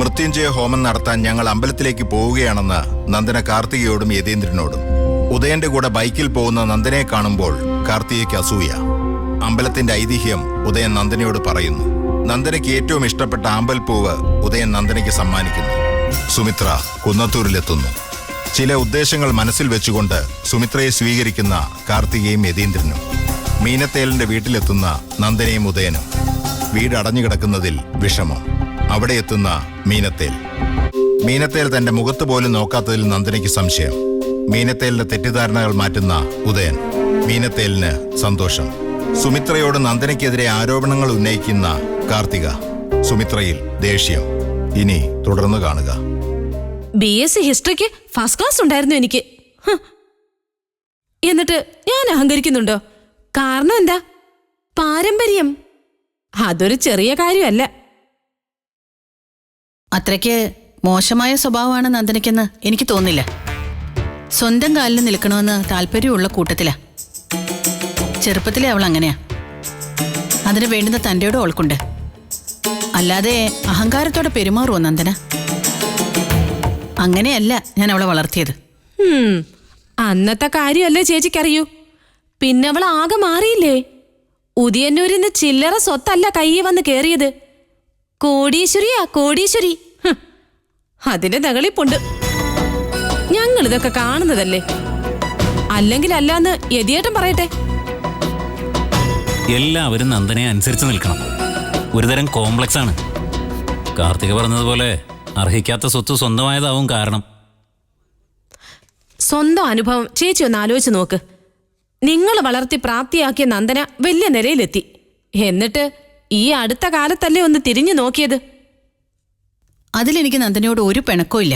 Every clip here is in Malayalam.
മൃത്യുഞ്ജയ ഹോമം നടത്താൻ ഞങ്ങൾ അമ്പലത്തിലേക്ക് പോവുകയാണെന്ന് നന്ദന കാർത്തികയോടും യതീന്ദ്രനോടും. ഉദയന്റെ കൂടെ ബൈക്കിൽ പോകുന്ന നന്ദനെ കാണുമ്പോൾ കാർത്തികയ്ക്ക് അസൂയ. അമ്പലത്തിന്റെ ഐതിഹ്യം ഉദയൻ നന്ദനയോട് പറയുന്നു. നന്ദനയ്ക്ക് ഏറ്റവും ഇഷ്ടപ്പെട്ട ആമ്പൽപ്പൂവ് ഉദയൻ നന്ദനയ്ക്ക് സമ്മാനിക്കുന്നു. സുമിത്ര കുന്നത്തൂരിലെത്തുന്നു. ചില ഉദ്ദേശങ്ങൾ മനസ്സിൽ വെച്ചുകൊണ്ട് സുമിത്രയെ സ്വീകരിക്കുന്ന കാർത്തികയും യതീന്ദ്രനും. മീനത്തേലിന്റെ വീട്ടിലെത്തുന്ന നന്ദനയും ഉദയനും. വീട് അടഞ്ഞുകിടക്കുന്നതിൽ വിഷമം. അവിടെ എത്തുന്ന മീനത്തേൽ തന്റെ മുഖത്ത് പോലും നോക്കാത്തതിൽ നന്ദനയ്ക്ക് സംശയം. മീനത്തേലിന്റെ തെറ്റിദ്ധാരണകൾ മാറ്റുന്ന ഉദയൻ. മീനത്തേലിന് സന്തോഷം. സുമിത്രയോട് നന്ദനയ്ക്കെതിരെ ആരോപണങ്ങൾ ഉന്നയിക്കുന്ന കാർത്തിക. സുമിത്രയിൽ ദേഷ്യം. ഇനി തുടർന്ന് കാണുക. BSc ഹിസ്റ്ററിക്ക് ഫസ്റ്റ് ക്ലാസ് ഉണ്ടായിരുന്നു എനിക്ക്. എന്നിട്ട് ഞാൻ അഹങ്കരിക്കുന്നുണ്ടോ? കാരണം എന്താ? പാരമ്പര്യം. അതൊരു ചെറിയ കാര്യമല്ല. അത്രയ്ക്ക് മോശമായ സ്വഭാവമാണ് നന്ദനയ്ക്കെന്ന് എനിക്ക് തോന്നില്ല. സ്വന്തം കാലിൽ നിൽക്കണമെന്ന് താല്പര്യമുള്ള കൂട്ടത്തിലാ. ചെറുപ്പത്തിലെ അവൾ അങ്ങനെയാ. അതിന് വേണ്ടുന്ന തൻ്റെയോട് അവൾക്കുണ്ട്. അല്ലാതെ അഹങ്കാരത്തോടെ പെരുമാറുമോ നന്ദന? അങ്ങനെയല്ല ഞാൻ അവളെ വളർത്തിയത്. അന്നത്തെ കാര്യമല്ലേ ചേച്ചിക്കറിയൂ. പിന്നവൾ ആകെ മാറിയില്ലേ? ഉദയന്നൂരിന്ന് ചില്ലറ സ്വത്തല്ല കയ്യിൽ വന്ന് കേറിയത്. കോടീശ്വരിയാ, കോടീശ്വരി. അതിന്റെ നകളിപ്പുണ്ട്. ഞങ്ങളിതൊക്കെ കാണുന്നതല്ലേ. അല്ലെങ്കിൽ അല്ലാന്ന് യതിയേട്ടൻ പറയട്ടെ. എല്ലാവരും നന്ദനെ അനുസരിച്ച് നിൽക്കണം. ഒരുതരം കോംപ്ലക്സ് ആണ്. കാർത്തിക പറഞ്ഞതുപോലെ അർഹിക്കാത്ത സ്വത്ത് സ്വന്തമായതാവും കാരണം. സ്വന്തം അനുഭവം ചേച്ചി ഒന്ന് ആലോചിച്ച് നോക്ക്. നിങ്ങൾ വളർത്തി പ്രാപ്തിയാക്കിയ നന്ദന വലിയ നിലയിലെത്തി. എന്നിട്ട് ഈ അടുത്ത കാലത്തല്ലേ ഒന്ന് തിരിഞ്ഞു നോക്കിയത്? അതിലെനിക്ക് നന്ദനയോട് ഒരു പിണക്കവും ഇല്ല.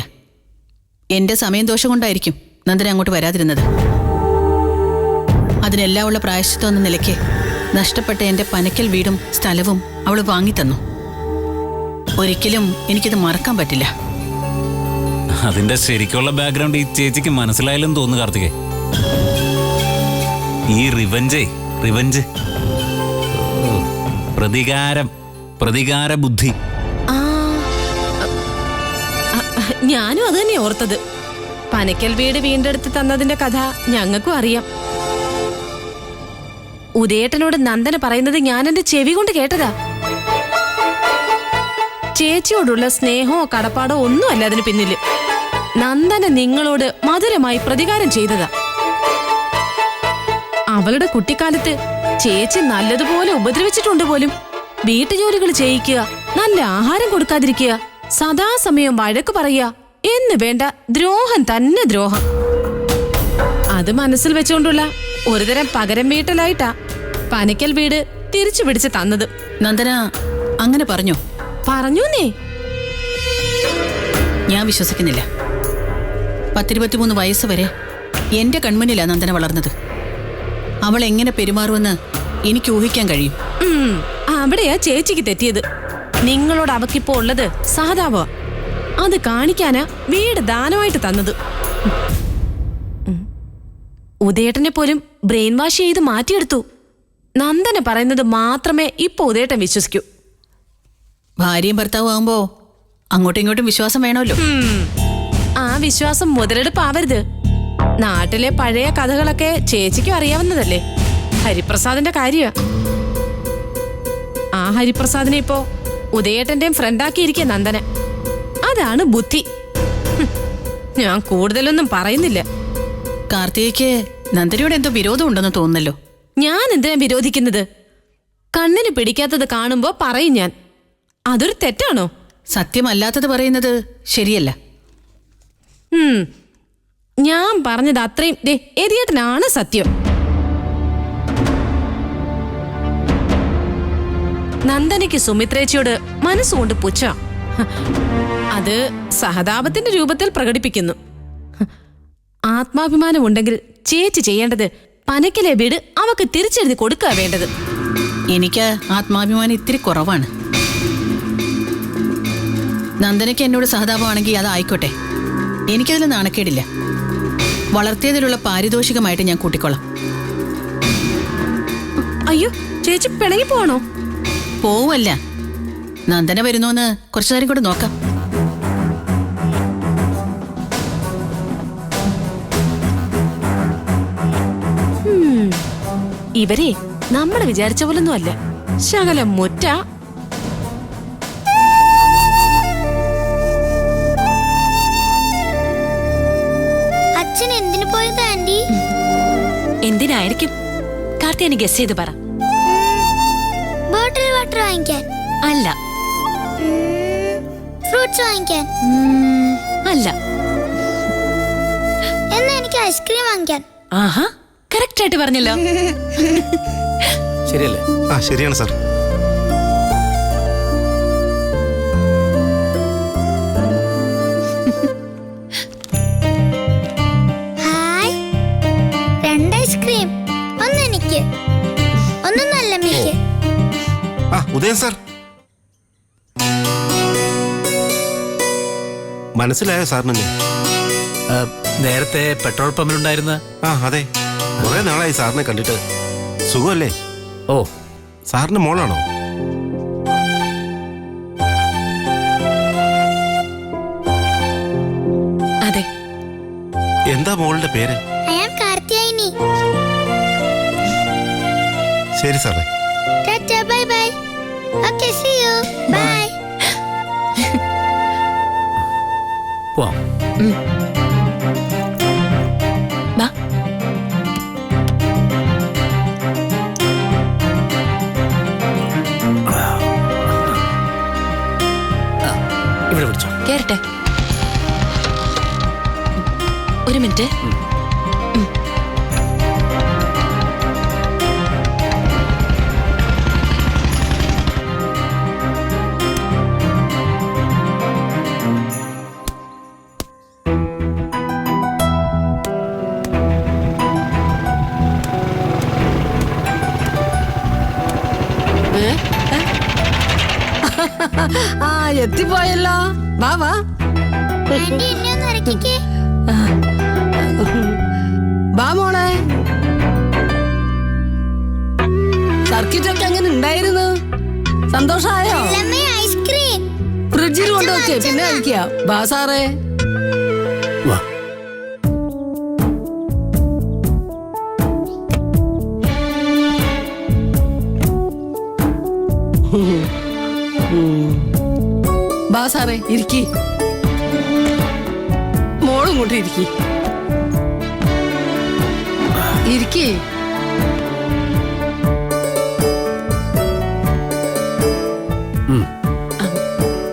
എന്റെ സമയം ദോഷം കൊണ്ടായിരിക്കും നന്ദന അങ്ങോട്ട് വരാതിരുന്നത്. അതിനെല്ലാം ഉള്ള പ്രായശ്ചിത്തം എന്ന നിലയ്ക്ക് നഷ്ടപ്പെട്ട എന്റെ പനക്കൽ വീടും സ്ഥലവും അവൾ വാങ്ങിത്തന്നു. ഒരിക്കലും എനിക്കിത് മറക്കാൻ പറ്റില്ല. അതിന്റെ ശരിക്കുള്ള ബാക്ക്ഗ്രൗണ്ട് ഈ ചേച്ചിക്ക് മനസ്സിലായാലും തോന്നുന്നു കാർത്തികേ. ഈ റിവഞ്ച് പ്രതികാര ബുദ്ധി. ഞാനും അത് തന്നെ ഓർത്തത്. പനക്കൽ വീട് വീണ്ടെടുത്ത് തന്നതിന്റെ കഥ ഞങ്ങൾക്കും അറിയാം. ഉദയേട്ടനോട് നന്ദന പറയുന്നത് ഞാൻ എന്റെ ചെവി കൊണ്ട് കേട്ടതാ. ചേച്ചിയോടുള്ള സ്നേഹമോ കടപ്പാടോ ഒന്നുമല്ല അതിന് പിന്നില്. നന്ദന നിങ്ങളോട് മധുരമായി പ്രതികാരം ചെയ്തതാ. അവളുടെ കുട്ടിക്കാലത്ത് ചേച്ചി നല്ലതുപോലെ ഉപദ്രവിച്ചിട്ടുണ്ട് പോലും. വീട്ടുജോലികൾ ചെയ്യിക്കുക, നല്ല ആഹാരം കൊടുക്കാതിരിക്കുക, സദാസമയം വഴക്ക് പറയുക എന്ന് വേണ്ട ദ്രോഹം തന്നെ ദ്രോഹം. അത് മനസ്സിൽ വെച്ചുകൊണ്ടുള്ള ഒരുതരം പകരം വീട്ടലായിട്ടാ പനക്കൽ വീട് തിരിച്ചു പിടിച്ച് തന്നത്. നന്ദന അങ്ങനെ പറഞ്ഞോ? പറഞ്ഞൂന്നേ. ഞാൻ വിശ്വസിക്കുന്നില്ല. 10-23 വയസ്സ് വരെ എന്റെ കൺമുന്നിലാ നന്ദന വളർന്നത്. അവൾ എങ്ങനെ പെരുമാറുമെന്ന് എനിക്ക് ഊഹിക്കാൻ കഴിയും. അവിടെയാ ചേച്ചിക്ക് തെറ്റിയത്. നിങ്ങളോട് അവക്കിപ്പോ ഉള്ളത് സഹതാപ. അത് കാണിക്കാനാ വീട് ദാനമായിട്ട് തന്നത്. ഉദയേട്ടനെ പോലും ബ്രെയിൻ വാഷ് ചെയ്ത് മാറ്റിയെടുത്തു. നന്ദന പറയുന്നത് മാത്രമേ ഇപ്പൊ ഉദയേട്ടൻ വിശ്വസിക്കൂ. ഭാര്യയും ഭർത്താവും ആവുമ്പോ അങ്ങോട്ടും ഇങ്ങോട്ടും വിശ്വാസം വേണമല്ലോ. ആ വിശ്വാസം മുതലെടുപ്പാവരുത്. നാട്ടിലെ പഴയ കഥകളൊക്കെ ചേച്ചിക്കും അറിയാവുന്നതല്ലേ. ഹരിപ്രസാദിന്റെ കാര്യ. ആ ഹരിപ്രസാദിനെ ഇപ്പോ ഉദയേട്ടന്റെയും ഫ്രണ്ടാക്കിയിരിക്കുക നന്ദന. അതാണ് ബുദ്ധി. ഞാൻ കൂടുതലൊന്നും പറയുന്നില്ല. കാർത്തികയ്ക്ക് നന്ദനയോട് എന്തോ വിരോധം ഉണ്ടെന്ന് തോന്നുന്നല്ലോ. ഞാൻ എന്തിനാ വിരോധിക്കുന്നത്? കണ്ണിന് പിടിക്കാത്തത് കാണുമ്പോ പറയും ഞാൻ. അതൊരു തെറ്റാണോ? സത്യമല്ലാത്തത് പറയുന്നത് ശരിയല്ല. ഞാൻ പറഞ്ഞത് അത്രയും എതിയേട്ടനാണ് സത്യം. നന്ദനയ്ക്ക് സുമിത്രേച്ചിയോട് മനസ്സുകൊണ്ട് പുച്ഛ. അത് സഹതാപത്തിന്റെ രൂപത്തിൽ പ്രകടിപ്പിക്കുന്നു. ആത്മാഭിമാനമുണ്ടെങ്കിൽ ചേച്ചി ചെയ്യേണ്ടത് പനക്കലെ വീട് അവക്ക് തിരിച്ചെഴുതി കൊടുക്കുക വേണ്ടത്. എനിക്ക് ആത്മാഭിമാനം ഇത്തിരി കുറവാണ്. നന്ദനയ്ക്ക് എന്നോട് സഹതാപമാണെങ്കിൽ അതായിക്കോട്ടെ. എനിക്കതിൽ നാണക്കേടില്ല. വളർത്തിയതിലുള്ള പാരിതോഷികമായിട്ട് ഞാൻ കൂട്ടിക്കൊള്ളാം. അയ്യോ, ചേച്ചി പിണങ്ങി പോണോ? പോവല്ല. നന്ദന വരുന്നോന്ന് കുറച്ചു നേരം കൂടെ നോക്കാം. ഇവരെ നമ്മൾ വിചാരിച്ച പോലൊന്നും അല്ല. ശകലം മുറ്റ. അച്ഛൻ എന്തിനു പോയത് ആന്റി? എന്തിനായിരിക്കും? കാർത്തിയാനി ഗസ് ചെയ്ത് പറ. ബോട്ടിൽ വാട്ടർ വാങ്ങിക്കാൻ അല്ല. ഫ്രൂട്ട്സ് വാങ്ങിക്കാൻ അല്ല. എന്നാ എനിക്ക് ഐസ്ക്രീം വാങ്ങിക്കാൻ. ആഹാ, കറക്റ്റ് ആയിട്ട് പറഞ്ഞല്ലോ. ശരിയല്ലേ? ആ ശരിയാണ് സാർ. Hi, 2 ice cream. ഒന്ന് എനിക്ക്, ഒന്ന് നല്ലമ്മയ്ക്ക്. ആ ഉദയൻ സാർ, മനസ്സിലായോ സാറിനെ? നേരത്തെ പെട്രോൾ പമ്പിലുണ്ടായിരുന്ന? ആ അതെ, കുറെ നാളായി സാറിനെ കണ്ടിട്ട്. സുഖമല്ലേ? ഓ, സാറിന്റെ മോളാണോ? അതെ. എന്താ മോളുടെ പേര്? I am Karthyayini. ശരി സാറേ. Tata, bye bye. Okay, see you. Bye. പോവാം. ബാ. ഇവിടെ പിടിച്ചോ. കേറട്ടെ. ഒരു മിനിറ്റ്. ആ എത്തിപ്പോയല്ലോ. വാ വാ. ആന്റി എന്നെ ഒന്ന് ഇറക്കിക്കേ. വാ മോളെ. സർക്കിറ്റ് ഒക്കെ എങ്ങനെ ഉണ്ടായിരുന്നു? സന്തോഷായോ? നല്ലമ്മേ, ഐസ്ക്രീം. ഫ്രിഡ്ജിൽ കൊണ്ടുവച്ചേ പിന്നെ കഴിക്കാം. വാ സാറേ. വാ. വാ സാറേ, ഇരിക്കി. മോളും കൊണ്ട് ഇരിക്കി. ഇരിക്കി.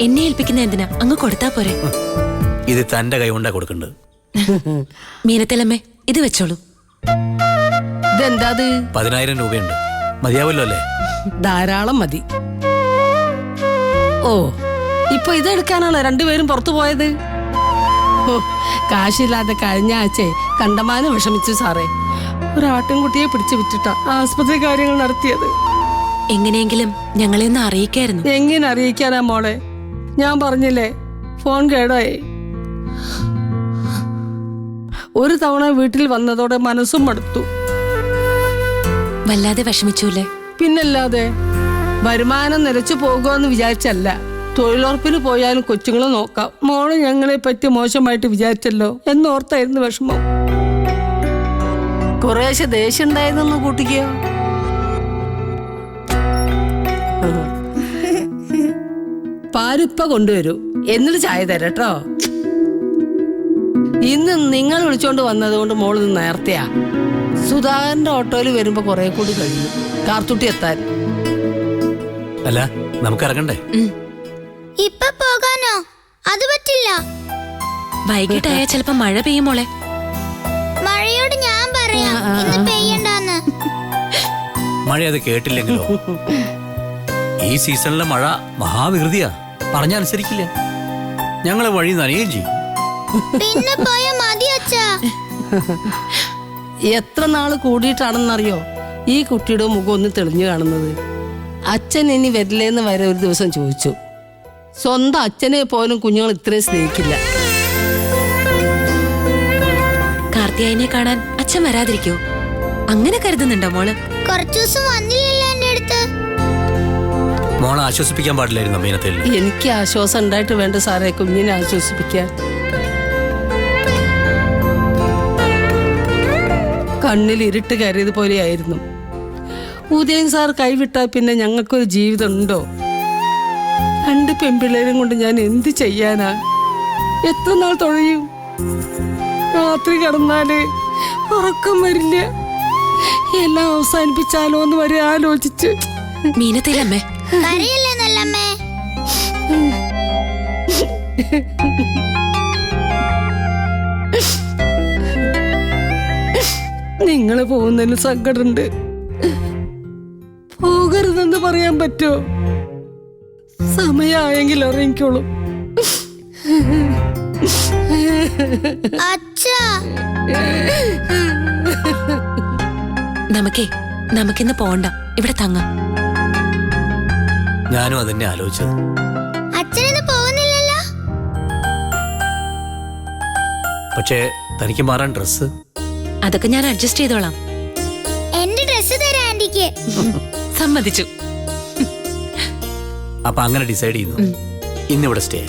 എന്നെ ഏൽപ്പിക്കുന്ന എന്തിനാ? അങ്ങ് കൊടുത്താ പോരെ. ഇത് തന്റെ കൈ കൊണ്ടാ കൊടുക്കണ്ടത്. മീനത്തിലമ്മേ, ഇത് വെച്ചോളൂ. ഇതെന്താ? 10,000 രൂപയുണ്ട്. മതിയാവല്ലോ അല്ലേ? ധാരാളം മതി. ഓ, ഇപ്പൊ ഇതെടുക്കാനാണ് രണ്ടുപേരും പുറത്തു പോയത്? ഓ, കാശില്ലാതെ കഴിഞ്ഞ ആഴ്ച കണ്ടമാനം വിഷമിച്ചു സാറേ. ഒരാട്ടിൻകുട്ടിയെ പിടിച്ചു വിറ്റിട്ടാ ആസ്പത്രി കാര്യങ്ങൾ നടത്തിയത്. എങ്ങനെയെങ്കിലും ഞങ്ങളെ ഒന്ന് അറിയിക്കായിരുന്നു. എങ്ങനെ അറിയിക്കാനാ മോളെ? ഞാൻ പറഞ്ഞില്ലേ, ഫോൺ കേടായി. ഒരു തവണ വീട്ടിൽ വന്നതോടെ മനസ്സും മടുത്തു. വല്ലാതെ വിഷമിച്ചൂല്ലേ? പിന്നല്ലാതെ. വരുമാനം നിലച്ചു പോകുമെന്ന് വിചാരിച്ചല്ല. തൊഴിലുറപ്പിന് പോയാലും കൊച്ചുങ്ങളെ നോക്കാം. മോള് ഞങ്ങളെ പറ്റി മോശമായിട്ട് വിചാരിച്ചല്ലോ എന്നോർത്തായിരുന്നു വിഷമം. കുറേശ്ശെ ദേഷ്യം ഉണ്ടായതെന്ന് കൂട്ടിക്കോ. പാലിപ്പ കൊണ്ടുവരൂ, എന്നിട്ട് ചായ തരട്ടോ. ഇന്ന് നിങ്ങൾ വിളിച്ചോണ്ട് വന്നതുകൊണ്ട് മോള് നേരത്തെയാ. സുധാകരന്റെ ഓട്ടോയിൽ വരുമ്പോ കുറെ കൂടി കഴിയും കാർത്തുട്ടി എത്താൻ. അല്ല, നമുക്ക് ഇറങ്ങണ്ടേ? ഇപ്പൊ പോകാനോ? അത് പറ്റില്ല. വൈകിട്ടായ ചിലപ്പോ മഴ പെയ്യും മോളെ. മഴയോട് ഞാൻ പറയാം ഇന്ന് പെയ്യണ്ടാന്ന്. മഴ അത് കേട്ടില്ലെങ്കിലോ? ഈ സീസണിലെ മഴ മഹാവികൃതിയാ. പറഞ്ഞനുസരിക്കില്ല. ഞങ്ങളെ വഴി നനയുകയും ചെയ്യും. പിന്നെ പോയ മതി അച്ഛാ. എത്ര നാള് കൂടിയിട്ടാണെന്നറിയോ ഈ കുട്ടിയുടെ മുഖം ഒന്ന് തെളിഞ്ഞു കാണുന്നത്? അച്ഛൻ ഇനി വരില്ലേന്ന് വരെ ഒരു ദിവസം ചോദിച്ചു. സ്വന്തം അച്ഛനെ പോലും കുഞ്ഞുങ്ങൾ ഇത്രയും സ്നേഹിക്കില്ല. കാർത്തിയായനെ കാണാൻ അച്ഛൻ വരാതിരിക്കോ? അങ്ങനെ കരുതുന്നുണ്ടോ മോള്? കുറച്ചു ദിവസം വന്നില്ലല്ലോ എന്റെ അടുത്ത്. മോളെ ആശ്വസിപ്പിക്കാൻ പാടില്ലായിരുന്നു മീനത്തിൽ. എനിക്ക് ആശ്വാസം ഉണ്ടായിട്ട് വേണ്ട സാറേ കുഞ്ഞിനെ ആശ്വസിപ്പിക്കാൻ. കണ്ണിൽ ഇരുട്ട് കയറിയത് പോലെയായിരുന്നു. ഉദയൻ സാർ കൈവിട്ടാൽ പിന്നെ ഞങ്ങൾക്കൊരു ജീവിതം ഉണ്ടോ? 2 പെൺപിള്ളേരും കൊണ്ട് ഞാൻ എന്ത് ചെയ്യാനാ? എത്ര നാൾ തുഴയും? രാത്രി കിടന്നാല് ഉറക്കം വരില്ല. എല്ലാം അവസാനിപ്പിച്ചാലോ എന്ന് വരെ ആലോചിച്ച്. മീനത്തേലമ്മേ, കരയില്ലേ നല്ലമ്മേ? നിങ്ങള് പോകുന്നതിന് സങ്കടമുണ്ട്. പോകരുതെന്ന് പറയാൻ പറ്റുമോ? സമയമായെങ്കിൽ ഇറങ്ങിക്കോളും. അച്ഛാ, നമുക്കിന്ന് പോണ്ട, ഇവിടെ തങ്ങാം. ഞാനും അതന്നെ ആലോചിച്ചത്. അച്ഛനിന്ന് പോകുന്നില്ലല്ലോ? പക്ഷേ തനിക്ക് മാറാൻ ഡ്രസ്സ് അതൊക്കെ ഞാൻ അഡ്ജസ്റ്റ് ചെയ്തോളാം. എന്റെ ഡ്രസ് തരാം ആന്റിക്ക്. സമ്മതിച്ചു. അപ്പൊ അങ്ങനെ ഡിസൈഡ് ചെയ്യുന്നു. ഇന്നിവിടെ സ്റ്റേ.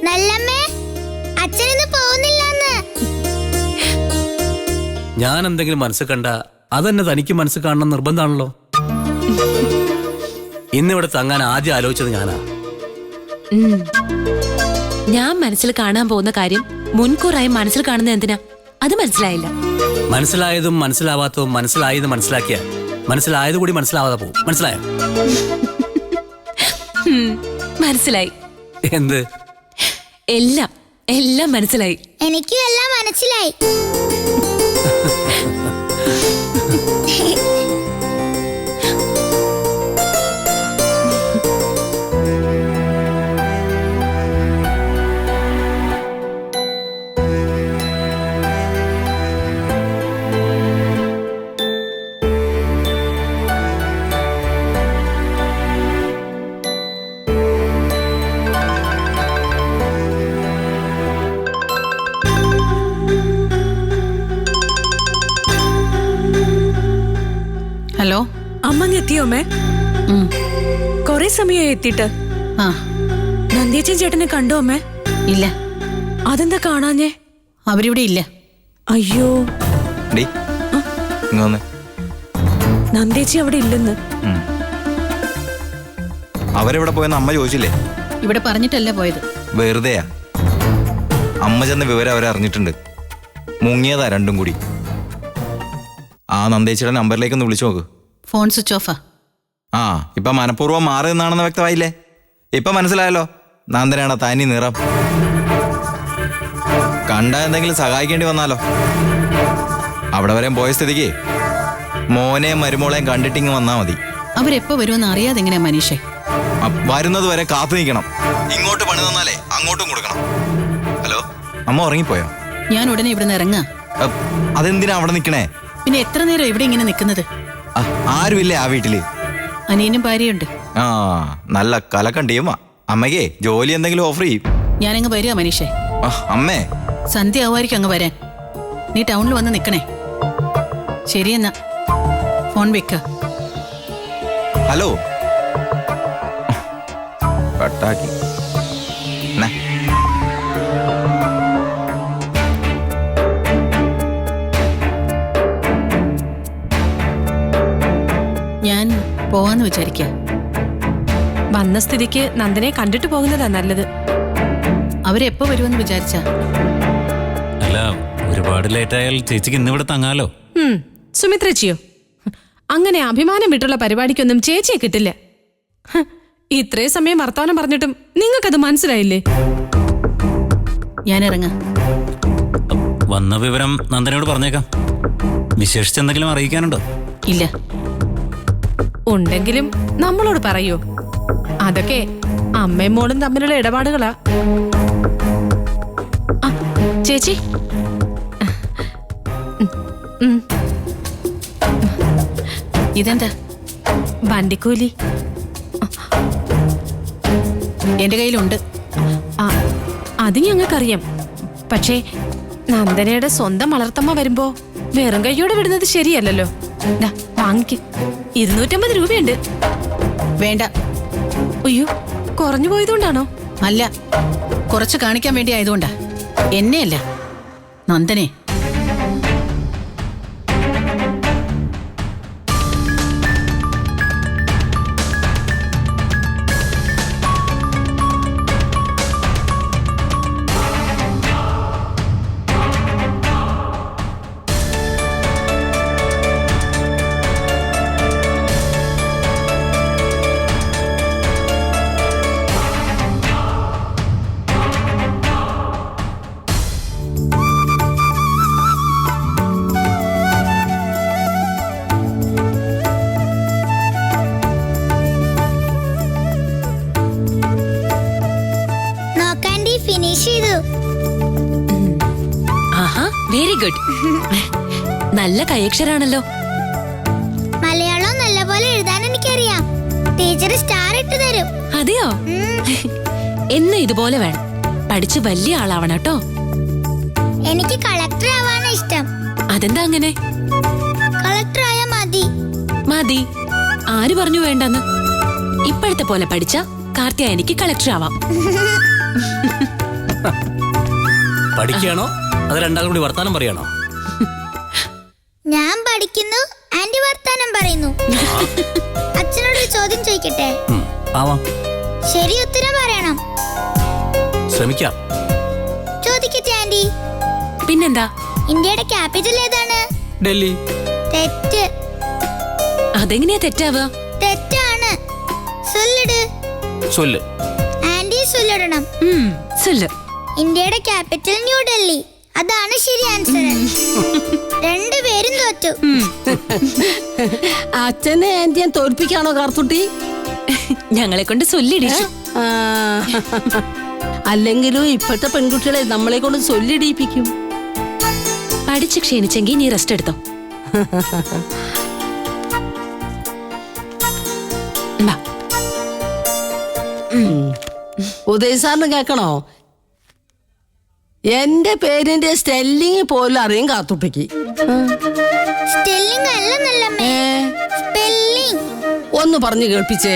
നല്ലമ്മേ, അച്ഛനിന്ന് പോകുന്നില്ലെന്ന്. ഞാൻ എന്തെങ്കിലും മനസ്സിൽ കണ്ട അതന്നെ തനിക്ക് മനസ്സിൽ കാണണം നിർബന്ധമാണല്ലോ. ഇന്നിവിടെ തങ്ങാൻ ആദ്യം ആലോചിച്ചത് ഞാനാ. ഞാൻ മനസ്സിൽ കാണാൻ പോകുന്ന കാര്യം മുൻകൂറായി മനസ്സിൽ കാണുന്നത് എന്തിനാ? അത് മനസ്സിലായില്ല. മനസ്സിലായതും മനസ്സിലാവാത്തതും മനസ്സിലായത് മനസ്സിലാക്കിയ മനസ്സിലായത് കൂടി മനസ്സിലാവാതെ പോകും. മനസ്സിലായോ? മനസ്സിലായി. എന്ത്? എല്ലാം മനസ്സിലായി. എനിക്കും എല്ലാം മനസ്സിലായി. ഹലോ. അമ്മ എത്തിയോ അമ്മേ? കൊറേ സമയമായി എത്തിയിട്ട്. ആ, നന്ദിയച്ചൻ ചേട്ടനെ കണ്ടോ അമ്മേ? ഇല്ല. അതെന്താ കാണാഞ്ഞേ? അവരിവിടെ ഇല്ല. അയ്യോ, നന്ദിയച്ചി അവിടെ ഇല്ലെന്ന്. അവരെവിടെ പോയെന്ന് അമ്മ ചോദിച്ചില്ലേ? ഇവിടെ പറഞ്ഞിട്ടല്ല പോയത്. വെറുതെയാ. അമ്മ ചെന്ന വിവരം അവരറിഞ്ഞിട്ടുണ്ട്. മുങ്ങിയതാ രണ്ടും കൂടി. ആ നന്ദേച്ചിയുടെ നമ്പറിലേക്കൊന്ന് വിളിച്ചു നോക്ക്. ഫോൺ സ്വിച്ച് ഓഫാ. ആ, ഇപ്പൊ മനഃപൂർവ്വം മാറി നിന്നാണെന്ന് വ്യക്തമായില്ലേ? ഇപ്പൊ മനസ്സിലായല്ലോ നന്ദനാണ് തനി നിറം. കണ്ട എന്തെങ്കിലും സഹായിക്കേണ്ടി വന്നാലോ? അവിടെ വരെയും പോയ സ്ഥിതിക്ക് മോനെയും മരുമോളെയും കണ്ടിട്ടിങ് വന്നാ മതി. അവരെപ്പോ വരുമെന്ന് അറിയാതെ എങ്ങനെയാ മനീഷേ? വരുന്നത് വരെ കാത്തു നിൽക്കണം. ഇങ്ങോട്ട് പണി തന്നാലേ അങ്ങോട്ടും കൊടുക്കണം. ഹലോ, അമ്മ ഉറങ്ങിപ്പോയോ? ഞാൻ ഉടനെ ഇവിടുന്ന് ഇറങ്ങാ. അതെന്തിനാ അവിടെ നിൽക്കണേ? പിന്നെ എത്ര നേരം ഇവിടെ ഇങ്ങനെ നിൽക്കുന്നത്? ആരുമില്ലേ ആ വീട്ടില്? അനിയനും ഭാര്യയുണ്ട്. ആ, നല്ല കലക്കം ടീമാ. അമ്മയ്ക്കേ ജോലി എന്തെങ്കിലും ഓഫർ ചെയ്യും. ഞാനങ്ങ് വരിക മനീഷേ. അമ്മേ, സന്ധ്യ ആവുമായിരിക്കും അങ്ങ് വരാൻ. നീ ടൗണിൽ വന്ന് നിൽക്കണേ. ശരിയെന്നാ, ഫോൺ വെക്ക. ഹലോ, കട്ടാക്കി. ഞാൻ പോവാന്ന് വിചാരിക്ക. വന്ന സ്ഥിതിക്ക് നന്ദനെ കണ്ടിട്ട് പോകുന്നതാ നല്ലത്. അവരെപ്പോ വരുമെന്ന് വിചാരിച്ച? അല്ല, ഒരുപാട് ലേറ്റായാൽ ചേച്ചിക്ക് ഇന്നിവിടെ തങ്ങാലോ. സുമിത്രച്ചിയോ? അങ്ങനെ അഭിമാനം വിട്ടുള്ള പരിപാടിക്കൊന്നും ചേച്ചിയെ കിട്ടില്ല. ഇത്രയും സമയം വർത്തമാനം പറഞ്ഞിട്ടും നിങ്ങൾക്കത് മനസ്സിലായില്ലേ? ഞാൻ ഇറങ്ങാം. വന്ന വിവരം നന്ദനയോട് പറഞ്ഞേക്കാം. വിശേഷിച്ചെന്തെങ്കിലും അറിയിക്കാനുണ്ടോ? ഇല്ല. ഉണ്ടെങ്കിലും നമ്മളോട് പറയൂ. അതൊക്കെ അമ്മയും മോളും തമ്മിലുള്ള ഇടപാടുകളാ. ചേച്ചി, ഇതെന്താ? വണ്ടിക്കൂലി എന്റെ കയ്യിലുണ്ട്. അത് ഞങ്ങൾക്കറിയാം. പക്ഷേ നന്ദനയുടെ സ്വന്തം വളർത്തമ്മ വരുമ്പോ വെറും കൈയോടെ വിടുന്നത് ശരിയല്ലല്ലോ. വാങ്ങിക്ക്. 250 രൂപയുണ്ട്. വേണ്ട. അയ്യോ, കുറഞ്ഞു പോയതുകൊണ്ടാണോ? അല്ല, കുറച്ച് കാണിക്കാൻ വേണ്ടി ആയതുകൊണ്ടാ. എന്നെയല്ല, നന്ദനെ. ഫിനിഷ് ചെയ്തു. ആഹാ, വെരി ഗുഡ്. നല്ല കൈയക്ഷരാണല്ലോ. മലയാളം നല്ലപോലെ എഴുതാൻ എനിക്കറിയാം. ടീച്ചർ സ്റ്റാർ ഇട്ട് തരും. അതെയോ? എന്നും ഇതുപോലെ വേണം. പഠിച്ച് വലിയ ആളാവണം കേട്ടോ. എനിക്ക് കളക്ടർ ആവാനാ ഇഷ്ടം. അതെന്താ അങ്ങനെ? കളക്ടർ ആയാ മതി. മതി. ആര് പറഞ്ഞു വേണ്ടെന്ന്? ഇപ്പോഴത്തെ പോലെ പഠിച്ച കാർത്തിയായനിക്ക് കളക്ടർ ആവാം. പഠിക്കുകയാണോ അത് രണ്ടാളും കൂടി വർത്താനം പറയാണോ? ഞാൻ പഠിക്കുന്നു, ആന്റി വർത്താനം പറയുന്നു. അച്ഛനോട് ഒരു ചോദ്യം ചോദിക്കട്ടെ? ആവാം. ശരി ഉത്തരം പറയണം. ശ്രമിക്കാം. ചോദിക്കട്ടെ ആന്റി? പിന്നെന്താ? ഇന്ത്യയുടെ ക്യാപിറ്റൽ ഏതാണ്? ഡൽഹി. തെറ്റ്. അതെങ്ങനെയാ തെറ്റാവുക? തെറ്റാണ്. സൊല്ലിട്. ചൊല്ല്. ആന്റി സൊല്ലിടണം. സുല്ല്. ഇന്ത്യയുടെ ക്യാപിറ്റൽ ന്യൂഡൽഹി. അതാണ് ശരി ആൻസർ. രണ്ടുപേരും തോറ്റു. അച്ഛനെ ആന്റിയെ തോൽപ്പിക്കാണോ കാർത്തുട്ടി? ഞങ്ങളെ കൊണ്ട് ചൊല്ലിടിച്ചു. ആ, അല്ലെങ്കിലും ഇപ്പോഴത്തെ പെൺകുട്ടികളെ നമ്മളെ കൊണ്ട് ചൊല്ലിടിപ്പിക്കും. പഠിച്ച് ക്ഷീണിച്ചെങ്കിൽ നീ റെസ്റ്റ് എടുത്തോ. വാ. ഉദയ് സാറിന് കേക്കണോ? എന്റെ പേരിന്റെ സ്റ്റെല്ലിങ് പോലും അറിയും കാർത്തുട്ടിക്ക്. സ്പെല്ലിംഗ് അല്ല നല്ലമ്മേ, സ്പെല്ലിംഗ്. ഒന്ന് പറഞ്ഞു കേൾപ്പിച്ചേ.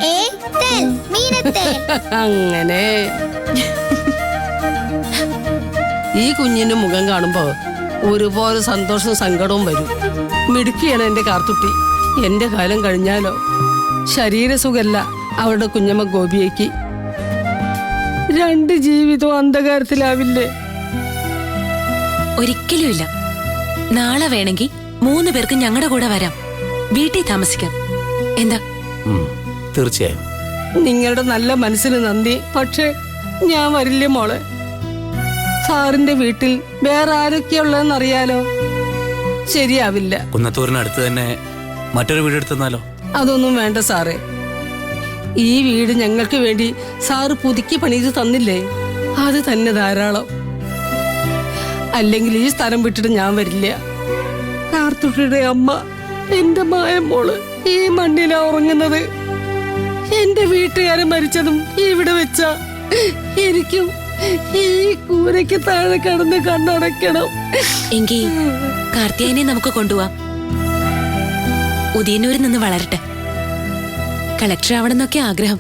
MENATEL, മീനത്തേൽ. അങ്ങനെ ഈ കുഞ്ഞിന്റെ മുഖം കാണുമ്പോ ഒരുപോലെ സന്തോഷവും സങ്കടവും വരും. മിടുക്കിയാണ് എന്റെ കാർത്തുട്ടി. എന്റെ കാലം കഴിഞ്ഞാലോ ശരീരസുഖല്ല അവളുടെ കുഞ്ഞമ്മ ഗോപിയേക്ക്. രണ്ട് ജീവിതവും അന്ധകാരത്തിലാവില്ലേ? ഒരിക്കലുമില്ല. നാളെ വേണമെങ്കിൽ 3 പേർക്ക് ഞങ്ങളുടെ കൂടെ വരാം. വീട്ടിൽ താമസിക്കാം. എന്താ? തീർച്ചയായും. നിങ്ങളുടെ നല്ല മനസ്സിന് നന്ദി. പക്ഷെ ഞാൻ വരില്ലേ മോളെ. സാറിന്റെ വീട്ടിൽ വേറെ ആരൊക്കെയുള്ളതെന്ന് അറിയാലോ. ശരിയാവില്ല. കുന്നത്തൂരിനടുത്ത് തന്നെ മറ്റൊരു വീടെടുത്തെന്നാലോ? അതൊന്നും വേണ്ട സാറേ. ഈ വീട് ഞങ്ങൾക്ക് വേണ്ടി സാറ് പുതുക്കി പണിത് തന്നില്ലേ, അത് തന്നെ ധാരാളം. അല്ലെങ്കിൽ ഈ സ്ഥലം വിട്ടിട്ട് ഞാൻ വരില്ല. കാർത്തുട്ടിയുടെ അമ്മ, എന്റെ മായ മോള് ഈ മണ്ണിലാ ഉറങ്ങുന്നത്. എന്റെ വീട്ടുകാരൻ മരിച്ചതും ഇവിടെ വെച്ച എനിക്കും ഈ കൂരയ്ക്ക് താഴെ കടന്ന് കണ്ണടയ്ക്കണം. എങ്കിൽ കാർത്തിയായനെ നമുക്ക് കൊണ്ടുപോവാം. ഉദയന്നൂരിൽ നിന്ന് വളരട്ടെ. കളക്ടർ ആവണമെന്നൊക്കെ ആഗ്രഹം.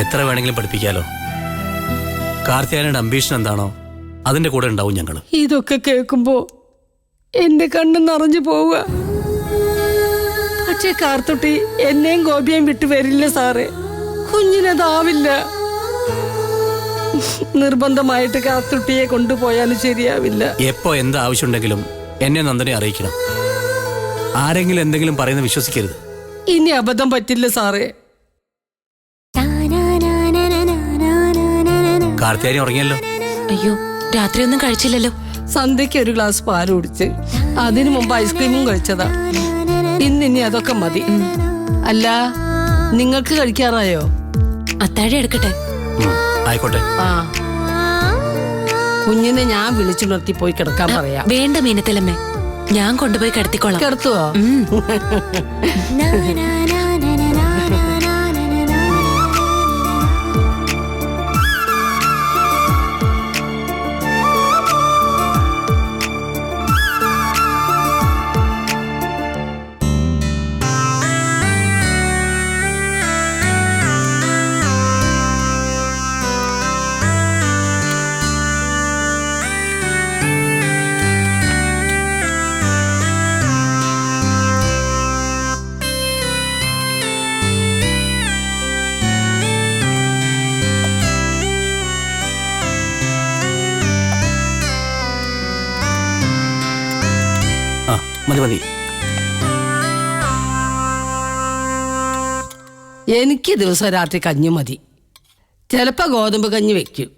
എത്ര വേണമെങ്കിലും പഠിപ്പിക്കാലോ. കാർത്തിയായനയുടെ അംബീഷൻ എന്താണോ അതിന്റെ കൂടെ ഉണ്ടാവും ഞങ്ങൾ. ഇതൊക്കെ കേൾക്കുമ്പോ എന്റെ കണ്ണ് നിറഞ്ഞു പോവുക. പക്ഷെ കാർത്തുട്ടി എന്നെയും ഗോപിയേയും വിട്ടു വരില്ല സാറേ. കുഞ്ഞിനതാവില്ല. നിർബന്ധമായിട്ട് കാർത്തുട്ടിയെ കൊണ്ടുപോയാലും ശരിയാവില്ല. എപ്പോ എന്ത് ആവശ്യമുണ്ടെങ്കിലും എന്നെ നന്ദനെ അറിയിക്കണം. ആരെങ്കിലും എന്തെങ്കിലും പറയുന്നത് വിശ്വസിക്കരുത്. ഇനി അബദ്ധം പറ്റില്ല സാറേ. കാർത്തിയാനി ഉറങ്ങിയല്ലോ. അയ്യോ, രാത്രിയൊന്നും കഴിച്ചില്ലല്ലോ. സന്ധ്യയ്ക്ക് ഒരു ഗ്ലാസ് പാൽ കുടിച്ച് അതിനു മുമ്പ് ഐസ്ക്രീമും കഴിച്ചതാ. ഇന്നിനി അതൊക്കെ മതി. അല്ല, നിങ്ങൾക്ക് കഴിക്കാറായോ? അത്താഴം എടുക്കട്ടെ. ആയിക്കോട്ടെ. ആ, കുഞ്ഞിനെ ഞാൻ വിളിച്ചു നിർത്തി പോയി കിടക്കാൻ പറയാം. വേണ്ട മീനത്തിലമ്മേ, ഞാൻ കൊണ്ടുപോയി കിടത്തിക്കോളാം. കിടത്തുവോ? മതി മതി. എനിക്ക് ദിവസം രാത്രി കഞ്ഞി മതി. ചിലപ്പോ ഗോതമ്പ് കഞ്ഞി വെക്കും.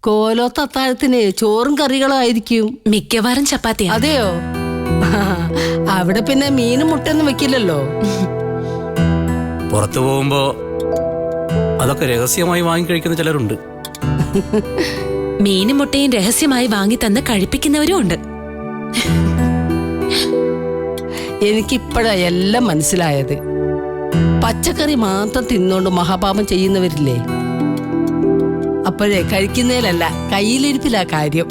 കോലോത്ത അത്താഴത്തിന് ചോറും കറികളും ആയിരിക്കും. മിക്കവാറും ചപ്പാത്തിയാണ്. അതെയോ? അവിടെ പിന്നെ മീനും മുട്ടൊന്നും വെക്കില്ലല്ലോ. പുറത്തു പോകുമ്പോ അതൊക്കെ രഹസ്യമായി വാങ്ങിക്കഴിക്കുന്ന ചിലരുണ്ട്. മീനും മുട്ടയും രഹസ്യമായി വാങ്ങി തന്ന് കഴിപ്പിക്കുന്നവരും ഉണ്ട്. എനിക്കിപ്പോഴാ എല്ലാം മനസ്സിലായത്. പച്ചക്കറി മാത്രം തിന്നോണ്ട് മഹാപാപം ചെയ്യുന്നവരില്ലേ, അപ്പോഴേ കഴിക്കുന്നതിലല്ല കയ്യിലിരിപ്പിലാ കാര്യം.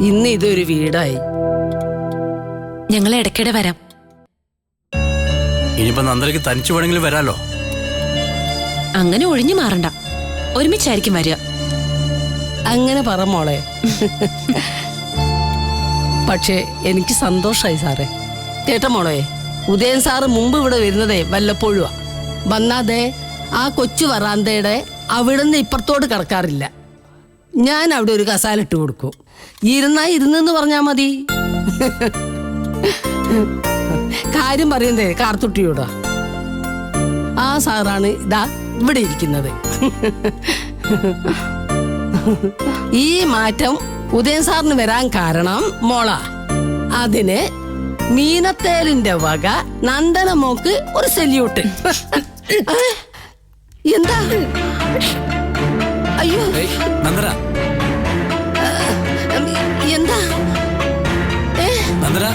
ഇന്ന് ഇതൊരു വീടായി. ഞങ്ങൾ ഇടയ്ക്കിടെ വരാം. ഇനിയിപ്പോ നന്ദനയ്ക്ക് തനിച്ചു വേണമെങ്കിലും വരാലോ. അങ്ങനെ ഒഴിഞ്ഞു മാറണ്ട, ഒരുമിച്ചായിരിക്കും വരിക. അങ്ങനെ പറ മോളെ. പക്ഷേ എനിക്ക് സന്തോഷായി സാറേ. കേട്ട മോളെ, ഉദയൻ സാറ് മുമ്പ് ഇവിടെ വരുന്നതേ വല്ലപ്പോഴുവാ. വന്നാതെ ആ കൊച്ചു വറാന്തയുടെ അവിടുന്ന് ഇപ്പുറത്തോട് കിടക്കാറില്ല. ഞാൻ അവിടെ ഒരു കസാലിട്ട് കൊടുക്കും. ഇരുന്നെന്ന് പറഞ്ഞാ മതി. കാര്യം പറയുന്നതേ കാർത്തുട്ടിയോടാ. ആ സാറാണ് ഇതാ ഇവിടെ ഇരിക്കുന്നത്. ഈ മാറ്റം ഉദയൻ സാറിന് വരാൻ കാരണം മോളാ. അതിന് മീനത്തേലിന്റെ വക നന്ദന മോക്ക് ഒരു സല്യൂട്ട്. എന്താ? അയ്യോ, നന്ദന, എന്താ? നന്ദന,